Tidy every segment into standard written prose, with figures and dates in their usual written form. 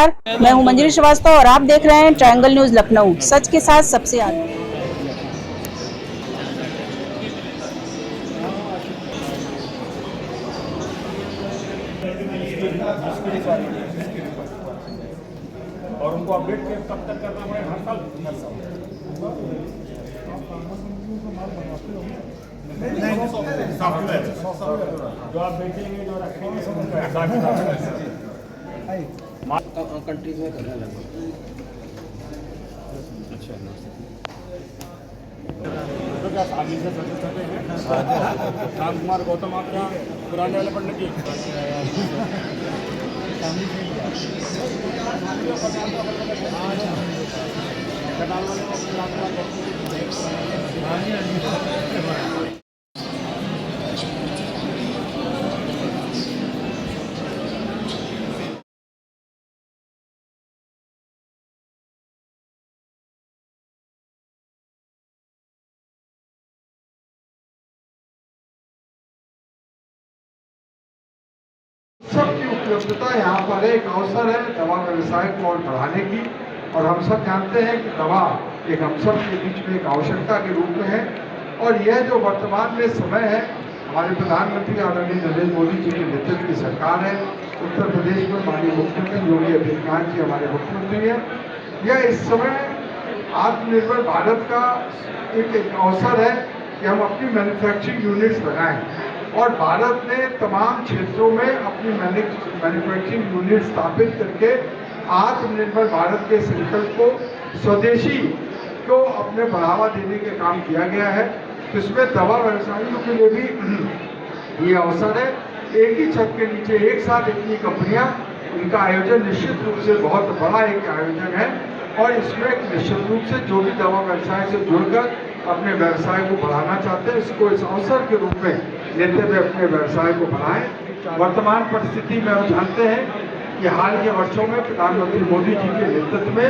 नमस्कार, मैं हूं मंजरी श्रीवास्तव और आप देख रहे हैं ट्रायंगल न्यूज लखनऊ, सच के साथ सबसे आगे। और उनको अपडेट कब तक करना पड़ेगा? हर साल सॉफ्टवेयर जो आप बेचेंगे, जो रखेंगे, कंट्रीज में करने लगा। अच्छा, तो क्या आगे से सटे हैं? राम कुमार गौतम आप क्या पुराने वाले पढ़ने की सबकी उपलब्धता यहाँ पर एक अवसर है दवा व्यवसाय को और बढ़ाने की। और हम सब जानते हैं कि दवा एक हम सब के बीच में एक आवश्यकता के रूप में है। और यह जो वर्तमान में समय है, हमारे प्रधानमंत्री आदरणीय नरेंद्र मोदी जी के नेतृत्व की सरकार है। उत्तर प्रदेश में माननीय मुख्यमंत्री योगी आदित्यनाथ जी हमारे मुख्यमंत्री हैं। यह इस समय आत्मनिर्भर भारत का एक अवसर है कि हम अपनी मैन्युफैक्चरिंग यूनिट्स लगाएं। और भारत ने तमाम क्षेत्रों में अपनी मैन्युफैक्चरिंग यूनिट स्थापित करके आत्मनिर्भर भारत के संकल्प को, स्वदेशी को अपने बढ़ावा देने के काम किया गया है। तो इसमें दवा व्यवसायियों के लिए भी ये अवसर है। एक ही छत के नीचे एक साथ इतनी कंपनियां, इनका आयोजन निश्चित रूप से बहुत बड़ा एक आयोजन है। और इसमें निश्चित रूप से जो भी दवा व्यवसाय से जुड़कर अपने व्यवसाय को बढ़ाना चाहते हैं, इसको इस अवसर के रूप में लेते हुए अपने व्यवसाय को बढ़ाएं। वर्तमान परिस्थिति में हम जानते हैं कि हाल के वर्षों में प्रधानमंत्री मोदी जी के नेतृत्व में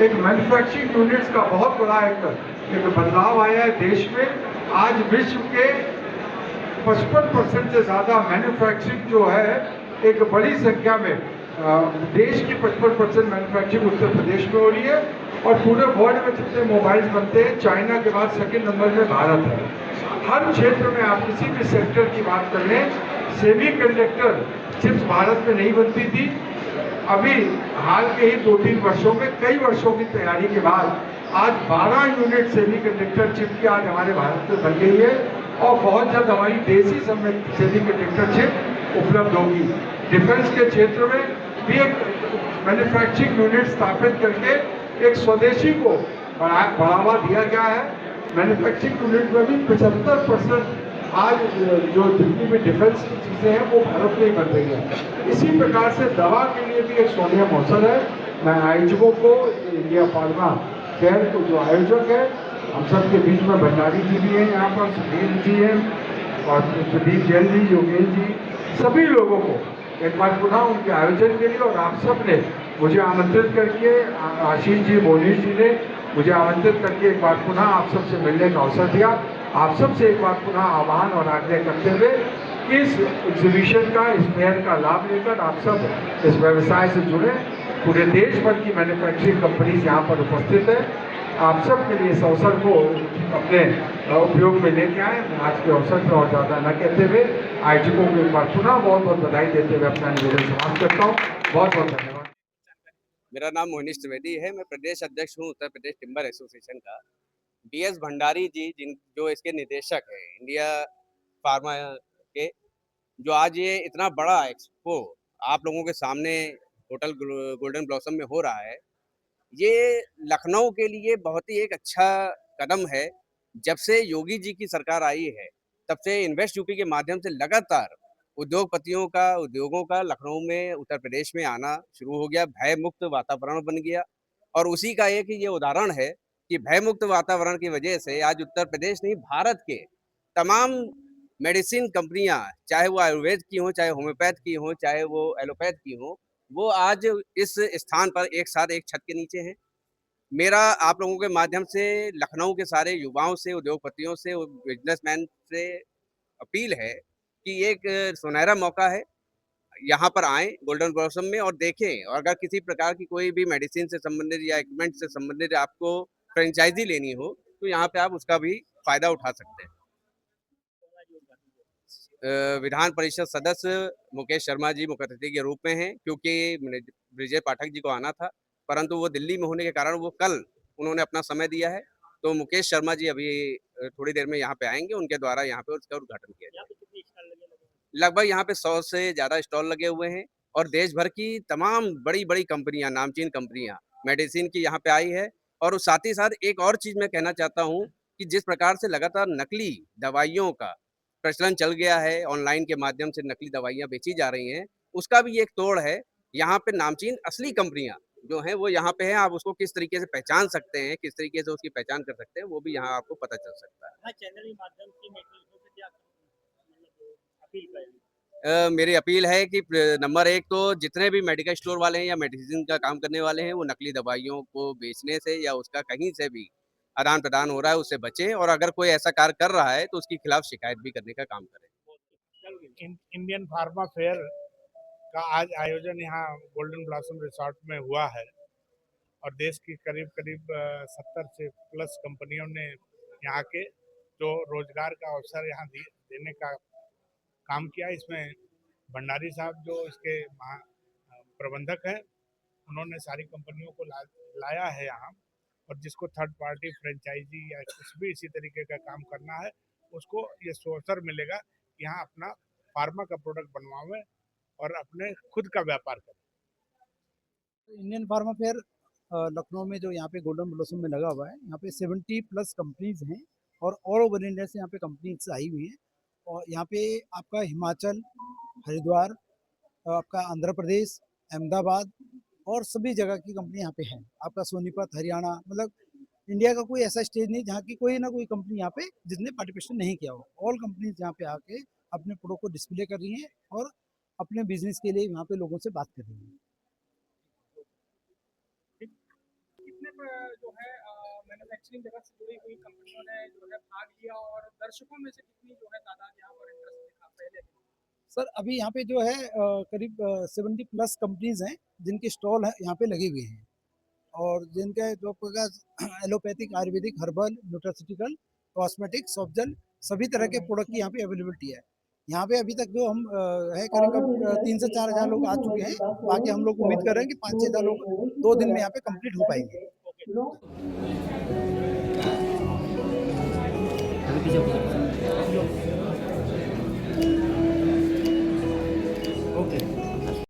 एक मैन्युफैक्चरिंग यूनिट्स का बहुत बड़ा एक बदलाव आया है देश में। आज विश्व के 55% से ज़्यादा मैन्युफैक्चरिंग जो है एक बड़ी संख्या में, देश की 55% मैन्युफैक्चरिंग उत्तर प्रदेश में हो रही है। और पूरे वर्ल्ड में जितने मोबाइल्स बनते हैं, चाइना के बाद सेकंड नंबर में भारत है। हर क्षेत्र में आप किसी भी सेक्टर की बात कर लें, सेमीकंडक्टर चिप्स भारत में नहीं बनती थी। अभी हाल के ही 2-3 वर्षों में, कई वर्षों की तैयारी के बाद आज 12 यूनिट सेमीकंडक्टर चिप की आज हमारे भारत में बन गई है। और बहुत जल्द हमारी देसी सेमीकंडक्टर चिप उपलब्ध होगी। डिफेंस के क्षेत्र में भी एक मैन्युफैक्चरिंग यूनिट स्थापित करके एक स्वदेशी को बढ़ावा दिया गया है। मैन्युफैक्चरिंग यूनिट में भी 75% आज जो जितनी भी डिफेंस की चीज़ें हैं वो भारत में ही बन रही है। इसी प्रकार से दवा के लिए भी एक स्वर्णिम अवसर है। मैं आयोजकों को, इंडिया फार्मा फेयर को जो आयोजक है, हम सब के बीच में भंडारी जी भी हैं, यहाँ पर सुधीर जी हैं और प्रदीप जैन जी, योगेश जी, सभी लोगों को एक बार पुनः उनके आयोजन के लिए, और आप सब ने मुझे आमंत्रित करके, आशीष जी, मोनीश जी ने मुझे आमंत्रित करके एक बार पुनः आप सबसे मिलने का अवसर दिया। आप सबसे एक बार पुनः आह्वान और आग्रह करते हुए इस एग्जीबिशन का, इस फेयर का लाभ लेकर आप सब इस व्यवसाय से जुड़े। पूरे देश भर की मैन्युफैक्चरिंग कंपनीज यहाँ पर उपस्थित है। आप सब के लिए इस अवसर को अपने उपयोग में लेके आए। आज के अवसर पर और ज़्यादा न कहते हुए आयोजकों को एक बार पुनः बहुत बहुत बधाई देते हुए अपना निवेदन समाप्त करता हूँ। बहुत बहुत धन्यवाद। मेरा नाम मोहनीश त्रिवेदी है। मैं प्रदेश अध्यक्ष हूँ उत्तर प्रदेश टिम्बर एसोसिएशन का। DS भंडारी जी, जो इसके निदेशक हैं इंडिया फार्मा के, जो आज ये इतना बड़ा एक्सपो आप लोगों के सामने होटल गोल्डन ब्लॉसम में हो रहा है, ये लखनऊ के लिए बहुत ही एक अच्छा कदम है। जब से योगी जी की सरकार आई है, तब से इन्वेस्ट यूपी के माध्यम से लगातार उद्योगपतियों का, उद्योगों का लखनऊ में, उत्तर प्रदेश में आना शुरू हो गया। भय मुक्त वातावरण बन गया। और उसी का एक ये उदाहरण है कि भय मुक्त वातावरण की वजह से आज उत्तर प्रदेश नहीं, भारत के तमाम मेडिसिन कंपनियां, चाहे वो आयुर्वेद की हो, चाहे होम्योपैथ की हो, चाहे वो एलोपैथ की हो, वो आज इस स्थान पर एक साथ एक छत के नीचे हैं। मेरा आप लोगों के माध्यम से लखनऊ के सारे युवाओं से, उद्योगपतियों से, बिजनेसमैन से अपील है कि एक सुनहरा मौका है। यहाँ पर आएँ गोल्डन ब्लॉसम में और देखें, और अगर किसी प्रकार की कोई भी मेडिसिन से संबंधित या इक्विपमेंट से संबंधित आपको फ्रेंचाइजी लेनी हो, तो यहाँ पे आप उसका भी फ़ायदा उठा सकते हैं। विधान परिषद सदस्य मुकेश शर्मा जी मुख्य अतिथि के रूप में हैं, क्योंकि ब्रिजेश पाठक जी को आना था, परंतु वो दिल्ली में होने के कारण वो कल उन्होंने अपना समय दिया है। तो मुकेश शर्मा जी अभी थोड़ी देर में यहाँ पे आएंगे, उनके द्वारा यहाँ पे उसका उद्घाटन किया जाएगा। लगभग यहाँ पे 100 से ज़्यादा स्टॉल लगे हुए हैं और देश भर की तमाम बड़ी-बड़ी कंपनियां, नामचीन कंपनियां मेडिसिन की यहाँ पे आई है। और साथ ही साथ एक और चीज़ मैं कहना चाहता हूँ कि जिस प्रकार से लगातार नकली दवाइयों का प्रचलन चल गया है, ऑनलाइन के माध्यम से नकली दवाइयाँ बेची जा रही हैं, उसका भी एक तोड़ है। यहाँ पे नामचीन असली कंपनियाँ जो हैं वो यहाँ पे हैं, आप उसको किस तरीके से पहचान सकते हैं, किस तरीके से उसकी पहचान कर सकते हैं, वो भी यहाँ आपको पता चल सकता है। चैनल के माध्यम से मेडिकल से क्या मतलब अपील करेंगे? मेरी अपील है कि नंबर 1 तो जितने भी मेडिकल स्टोर वाले हैं या मेडिसिन का काम करने वाले हैं, वो नकली दवाइयों को बेचने से या उसका कहीं से भी आदान-प्रदान हो रहा है, उससे बचें, और अगर कोई ऐसा कार्य कर रहा है, तो उसके खिलाफ शिकायत भी करने का काम करें। इंडियन फार्मा फेयर का आज आयोजन यहाँ गोल्डन ब्लॉसम रिसोर्ट में हुआ है और देश की करीब करीब 70 से प्लस कंपनियों ने यहाँ के जो रोजगार का अवसर यहाँ देने का काम किया। इसमें भंडारी साहब जो इसके प्रबंधक हैं, उन्होंने सारी कंपनियों को लाया है यहाँ, और जिसको थर्ड पार्टी फ्रेंचाइजी या कुछ भी इसी तरीके का काम करना है, उसको ये अवसर मिलेगा कि यहाँ अपना फार्मा का प्रोडक्ट बनवावें और अपने खुद का व्यापार करें। इंडियन फार्मा फेयर लखनऊ में जो यहाँ पे गोल्डन ब्लॉसम में लगा हुआ है, यहाँ पे 70 प्लस कंपनीज हैं और ऑल ओवर इंडिया से यहाँ पे कंपनीज आई हुई हैं। और यहाँ पे आपका हिमाचल, हरिद्वार, आपका आंध्र प्रदेश, अहमदाबाद और सभी जगह की कंपनी यहाँ पे हैं। आपका सोनीपत, हरियाणा, मतलब इंडिया का कोई ऐसा स्टेज नहीं जहाँ की कोई ना कोई कंपनी यहाँ पे जिसने पार्टिसिपेशन नहीं किया हो। ऑल कंपनीज यहाँ पे आके अपने प्रोडक्ट को डिस्प्ले कर रही हैं और अपने बिजनेस के लिए यहाँ पे लोगों से बात कर रही हैं। कितने जो है मैन्युफैक्चरिंग जगत से जुड़ी हुई कंपनियों ने जो है भाग लिया और दर्शकों में से कितनी जो है तादाद यहाँ पर इंटरेस्ट दिखा पहले? सर अभी यहाँ पे जो है करीब 70 प्लस कंपनीज हैं जिनके स्टॉल है यहाँ पे लगे हुए हैं और जिनके जो allopathic, Ayurvedic, herbal, nutraceutical, cosmetic, soft gel सभी तरह के प्रोडक्ट की यहाँ पे अवेलेबिलिटी है। यहाँ पे अभी तक जो हम है करीब 3 से 4 हज़ार लोग आ चुके हैं। बाकी हम लोग उम्मीद कर रहे हैं कि 5-6 हज़ार लोग 2 दिन में यहाँ पे कंप्लीट हो पाएंगे। ओके।